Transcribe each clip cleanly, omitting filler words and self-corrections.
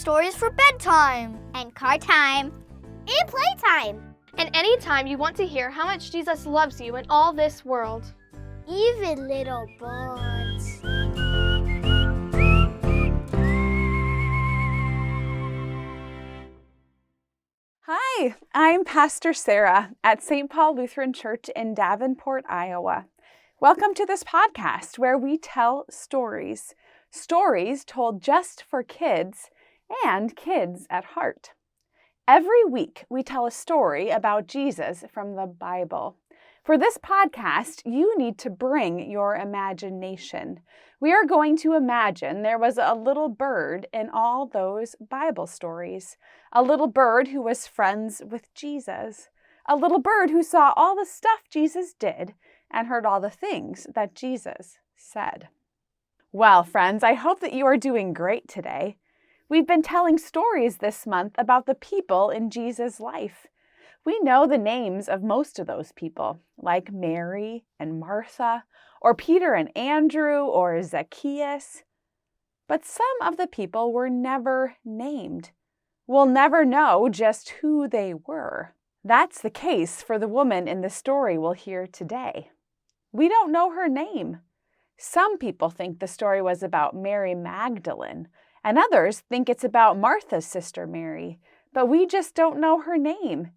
stories for bedtime and car time and playtime. And anytime you want to hear how much Jesus loves you in all this world. Even little birds. Hi, I'm Pastor Sarah at St. Paul Lutheran Church in Davenport, Iowa. Welcome to this podcast where we tell stories told just for kids and kids at heart. Every week we tell a story about Jesus from the Bible. For this podcast, you need to bring your imagination. We are going to imagine there was a little bird in all those Bible stories. A little bird who was friends with Jesus. A little bird who saw all the stuff Jesus did and heard all the things that Jesus said. Well, friends, I hope that you are doing great today. We've been telling stories this month about the people in Jesus' life. We know the names of most of those people, like Mary and Martha, or Peter and Andrew, or Zacchaeus. But some of the people were never named. We'll never know just who they were. That's the case for the woman in the story we'll hear today. We don't know her name. Some people think the story was about Mary Magdalene, and others think it's about Martha's sister Mary, but we just don't know her name.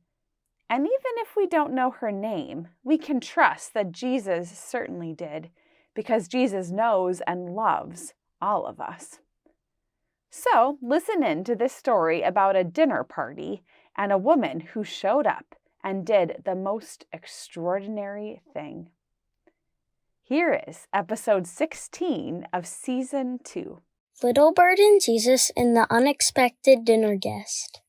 And even if we don't know her name, we can trust that Jesus certainly did, because Jesus knows and loves all of us. So listen in to this story about a dinner party and a woman who showed up and did the most extraordinary thing. Here is episode 16 of season 2. Little Bird and Jesus and the Unexpected Dinner Guest.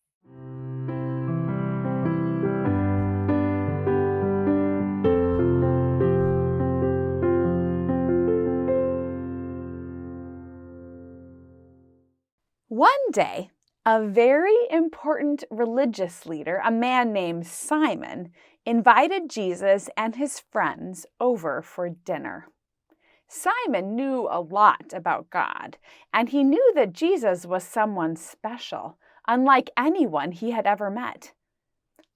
One day, a very important religious leader, a man named Simon, invited Jesus and his friends over for dinner. Simon knew a lot about God, and he knew that Jesus was someone special, unlike anyone he had ever met.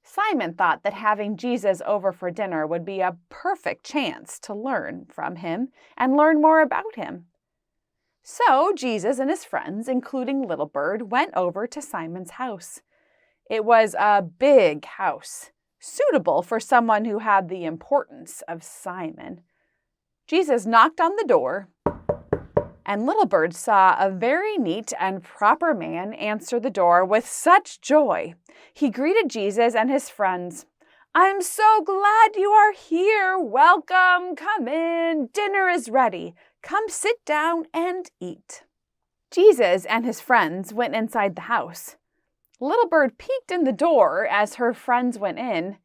Simon thought that having Jesus over for dinner would be a perfect chance to learn from him and learn more about him. So Jesus and his friends, including Little Bird, went over to Simon's house. It was a big house, suitable for someone who had the importance of Simon. Jesus knocked on the door, and Little Bird saw a very neat and proper man answer the door with such joy. He greeted Jesus and his friends. "I'm so glad you are here. Welcome, come in. Dinner is ready. Come sit down and eat." Jesus and his friends went inside the house. Little Bird peeked in the door as her friends went in.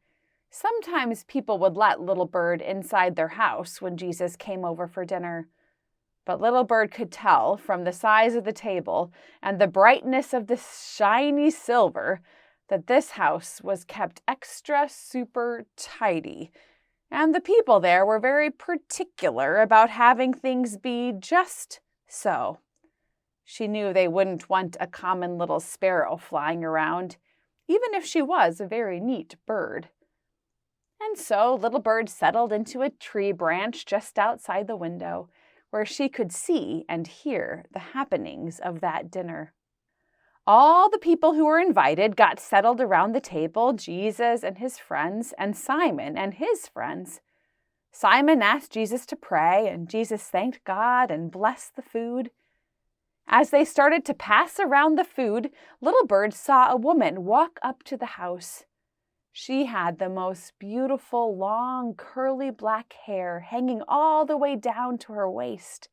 Sometimes people would let Little Bird inside their house when Jesus came over for dinner. But Little Bird could tell from the size of the table and the brightness of the shiny silver that this house was kept extra super tidy. And the people there were very particular about having things be just so. She knew they wouldn't want a common little sparrow flying around, even if she was a very neat bird. And so Little Bird settled into a tree branch just outside the window, where she could see and hear the happenings of that dinner. All the people who were invited got settled around the table, Jesus and his friends, and Simon and his friends. Simon asked Jesus to pray, and Jesus thanked God and blessed the food. As they started to pass around the food, Little Bird saw a woman walk up to the house. She had the most beautiful, long, curly black hair hanging all the way down to her waist,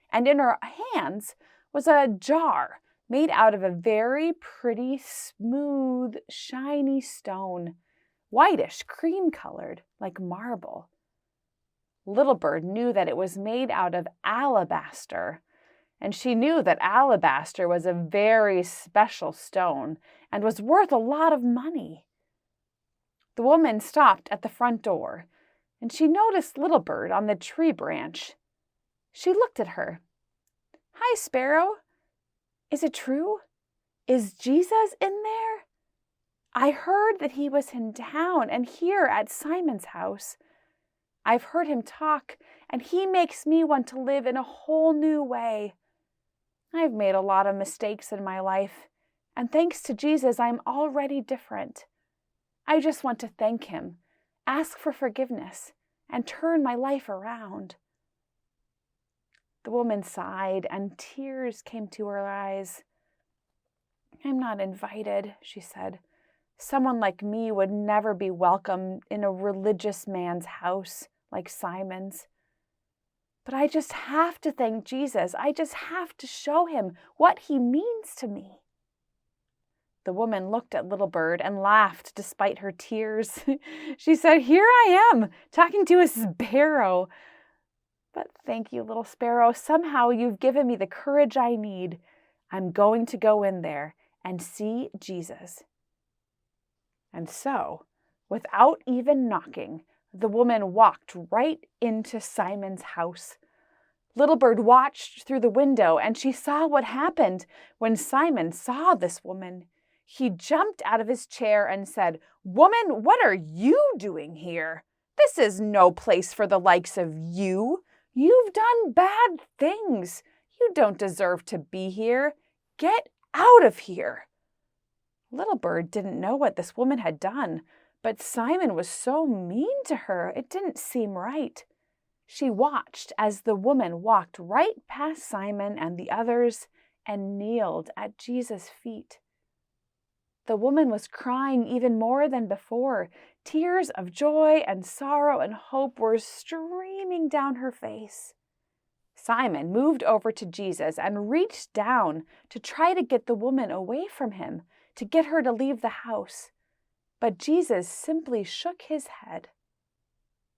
and in her hands was a jar made out of a very pretty, smooth, shiny stone, whitish, cream-colored, like marble. Little Bird knew that it was made out of alabaster, and she knew that alabaster was a very special stone and was worth a lot of money. The woman stopped at the front door, and she noticed Little Bird on the tree branch. She looked at her. "Hi, Sparrow. Is it true? Is Jesus in there? I heard that he was in town and here at Simon's house. I've heard him talk, and he makes me want to live in a whole new way. I've made a lot of mistakes in my life, and thanks to Jesus, I'm already different. I just want to thank him, ask for forgiveness, and turn my life around. The woman sighed, and tears came to her eyes. I'm not invited, she said. Someone like me would never be welcome in a religious man's house like Simon's. But I just have to thank Jesus. I just have to show him what he means to me. The woman looked at Little Bird and laughed despite her tears. She said, "Here I am, talking to a sparrow. But thank you, little sparrow. Somehow you've given me the courage I need. I'm going to go in there and see Jesus." And so, without even knocking, the woman walked right into Simon's house. Little Bird watched through the window, and she saw what happened when Simon saw this woman. He jumped out of his chair and said, "Woman, what are you doing here? This is no place for the likes of you. You've done bad things. You don't deserve to be here. Get out of here." Little Bird didn't know what this woman had done, but Simon was so mean to her, it didn't seem right. She watched as the woman walked right past Simon and the others and kneeled at Jesus' feet. The woman was crying even more than before. Tears of joy and sorrow and hope were streaming down her face. Simon moved over to Jesus and reached down to try to get the woman away from him, to get her to leave the house. But Jesus simply shook his head.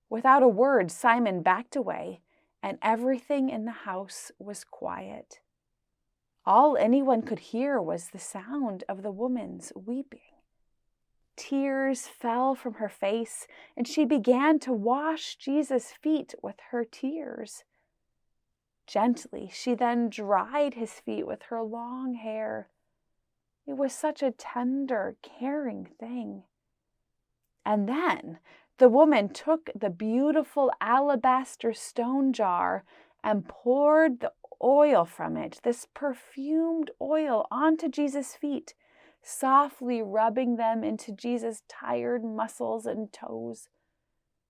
Without a word, Simon backed away, and everything in the house was quiet. All anyone could hear was the sound of the woman's weeping. Tears fell from her face, and she began to wash Jesus' feet with her tears. Gently, she then dried his feet with her long hair. It was such a tender, caring thing. And then the woman took the beautiful alabaster stone jar and poured the oil from it, this perfumed oil, onto Jesus' feet, softly rubbing them into Jesus' tired muscles and toes.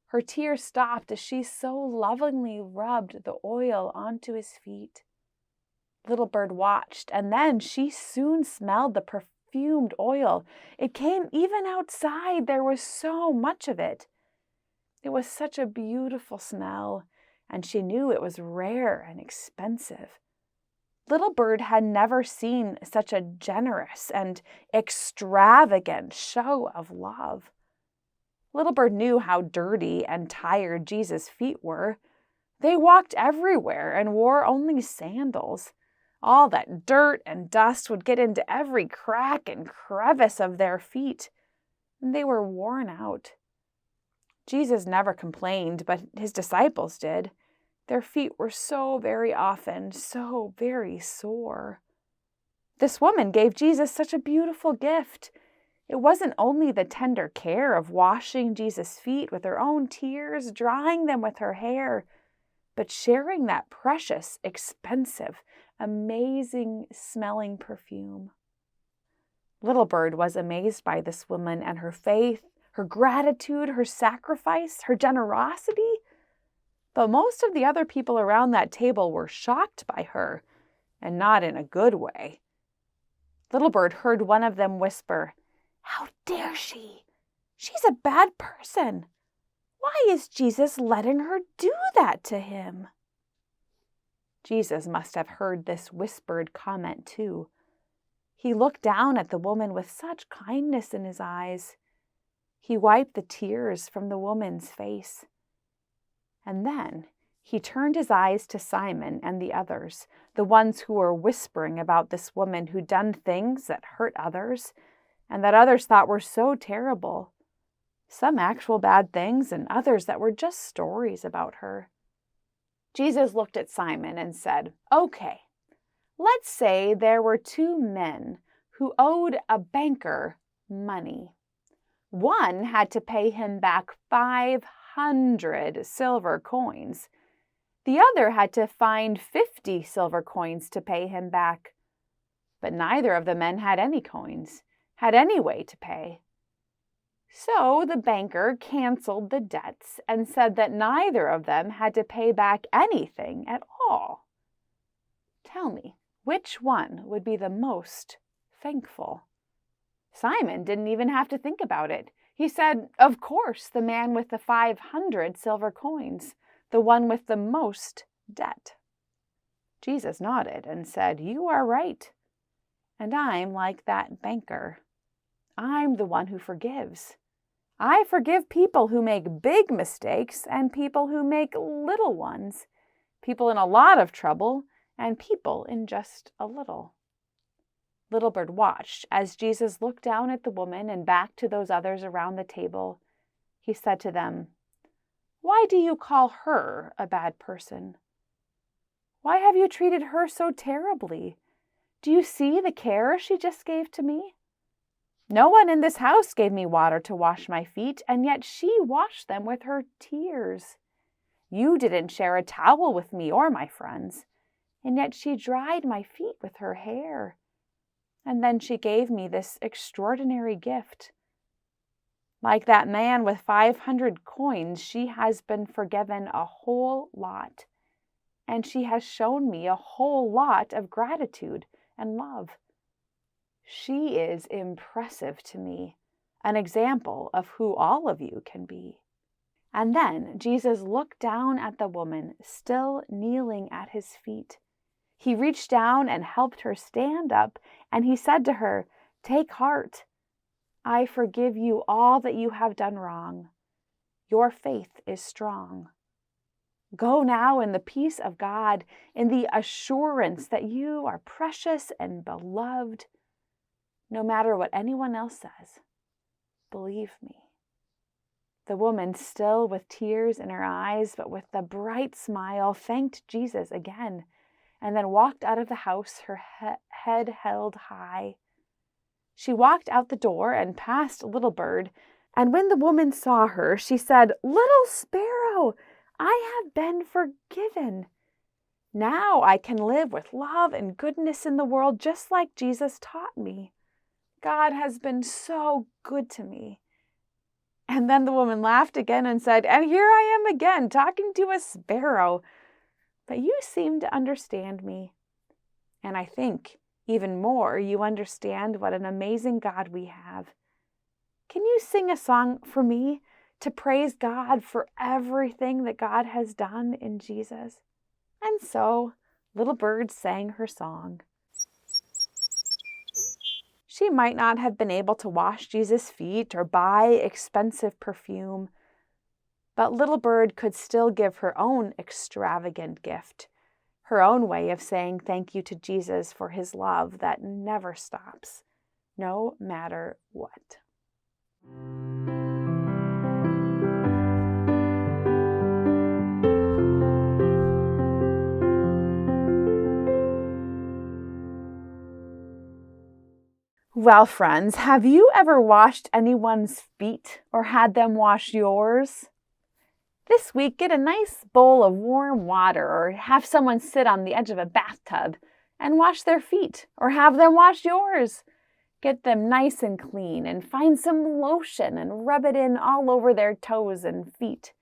Her tears stopped as she so lovingly rubbed the oil onto his feet. Little Bird watched, and then she soon smelled the perfumed oil. It came even outside. There was so much of it. It was such a beautiful smell, and she knew it was rare and expensive. Little Bird had never seen such a generous and extravagant show of love. Little Bird knew how dirty and tired Jesus' feet were. They walked everywhere and wore only sandals. All that dirt and dust would get into every crack and crevice of their feet, and they were worn out. Jesus never complained, but his disciples did. Their feet were so very often so very sore. This woman gave Jesus such a beautiful gift. It wasn't only the tender care of washing Jesus' feet with her own tears, drying them with her hair, but sharing that precious, expensive, amazing smelling perfume. Little Bird was amazed by this woman and her faith, her gratitude, her sacrifice, her generosity. But most of the other people around that table were shocked by her, and not in a good way. Little Bird heard one of them whisper, "How dare she? She's a bad person. Why is Jesus letting her do that to him?" Jesus must have heard this whispered comment too. He looked down at the woman with such kindness in his eyes. He wiped the tears from the woman's face. And then he turned his eyes to Simon and the others, the ones who were whispering about this woman who'd done things that hurt others and that others thought were so terrible. Some actual bad things and others that were just stories about her. Jesus looked at Simon and said, "Okay, let's say there were two men who owed a banker money. One had to pay him back 500 silver coins. The other had to find 50 silver coins to pay him back. But neither of the men had any coins, had any way to pay. So the banker canceled the debts and said that neither of them had to pay back anything at all. Tell me, which one would be the most thankful? Simon didn't even have to think about it. He said, of course, the man with the 500 silver coins, the one with the most debt. Jesus nodded and said, you are right. And I'm like that banker. I'm the one who forgives. I forgive people who make big mistakes and people who make little ones, people in a lot of trouble and people in just a little. Little Bird watched as Jesus looked down at the woman and back to those others around the table. He said to them, why do you call her a bad person? Why have you treated her so terribly? Do you see the care she just gave to me? No one in this house gave me water to wash my feet, and yet she washed them with her tears. You didn't share a towel with me or my friends, and yet she dried my feet with her hair. And then she gave me this extraordinary gift. Like that man with 500 coins, she has been forgiven a whole lot, and she has shown me a whole lot of gratitude and love. She is impressive to me, an example of who all of you can be. And then Jesus looked down at the woman, still kneeling at his feet. He reached down and helped her stand up, and he said to her, take heart. I forgive you all that you have done wrong. Your faith is strong. Go now in the peace of God, in the assurance that you are precious and beloved. No matter what anyone else says, believe me. The woman, still with tears in her eyes, but with a bright smile, thanked Jesus again, and then walked out of the house, her head held high. She walked out the door and past Little Bird, and when the woman saw her, she said, Little Sparrow, I have been forgiven. Now I can live with love and goodness in the world just like Jesus taught me. God has been so good to me. And then the woman laughed again and said, and here I am again, talking to a sparrow. But you seem to understand me. And I think, even more, you understand what an amazing God we have. Can you sing a song for me to praise God for everything that God has done in Jesus? And so, Little Bird sang her song. She might not have been able to wash Jesus' feet or buy expensive perfume, but Little Bird could still give her own extravagant gift, her own way of saying thank you to Jesus for his love that never stops, no matter what. Well, friends, have you ever washed anyone's feet or had them wash yours? This week, get a nice bowl of warm water or have someone sit on the edge of a bathtub and wash their feet or have them wash yours. Get them nice and clean and find some lotion and rub it in all over their toes and feet.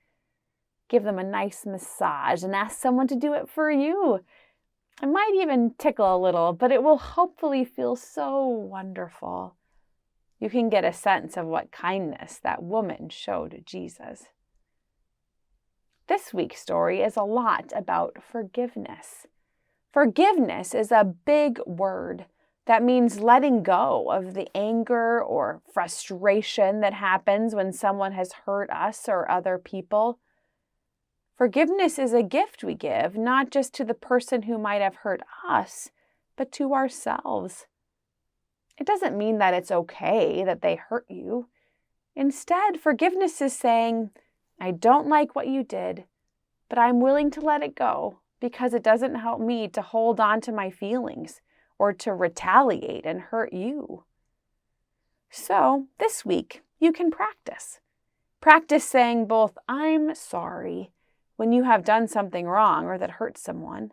Give them a nice massage and ask someone to do it for you. It might even tickle a little, but it will hopefully feel so wonderful. You can get a sense of what kindness that woman showed Jesus. This week's story is a lot about forgiveness. Forgiveness is a big word that means letting go of the anger or frustration that happens when someone has hurt us or other people. Forgiveness is a gift we give, not just to the person who might have hurt us, but to ourselves. It doesn't mean that it's okay that they hurt you. Instead, forgiveness is saying, I don't like what you did, but I'm willing to let it go because it doesn't help me to hold on to my feelings or to retaliate and hurt you. So this week, you can practice. Practice saying both, "I'm sorry," when you have done something wrong or that hurts someone.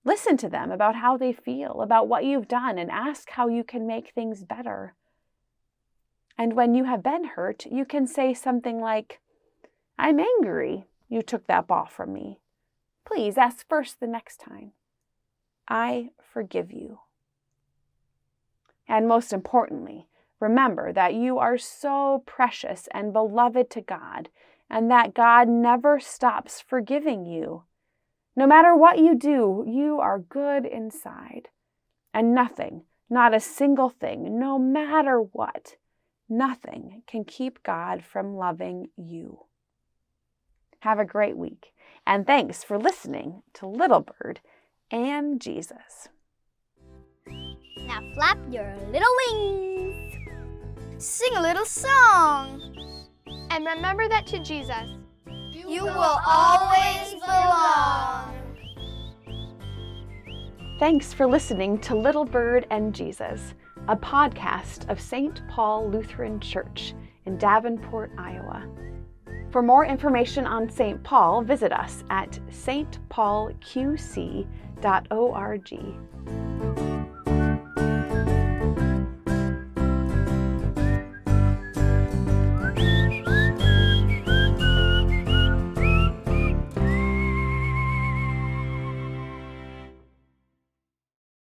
Listen to them about how they feel, about what you've done, and ask how you can make things better. And when you have been hurt, you can say something like, "I'm angry you took that ball from me. Please ask first the next time. I forgive you." And most importantly, remember that you are so precious and beloved to God, and that God never stops forgiving you. No matter what you do, you are good inside. And nothing, not a single thing, no matter what, nothing can keep God from loving you. Have a great week, and thanks for listening to Little Bird and Jesus. Now flap your little wings. Sing a little song. And remember that to Jesus, You will always belong. Thanks for listening to Little Bird and Jesus, a podcast of St. Paul Lutheran Church in Davenport, Iowa. For more information on St. Paul, visit us at stpaulqc.org.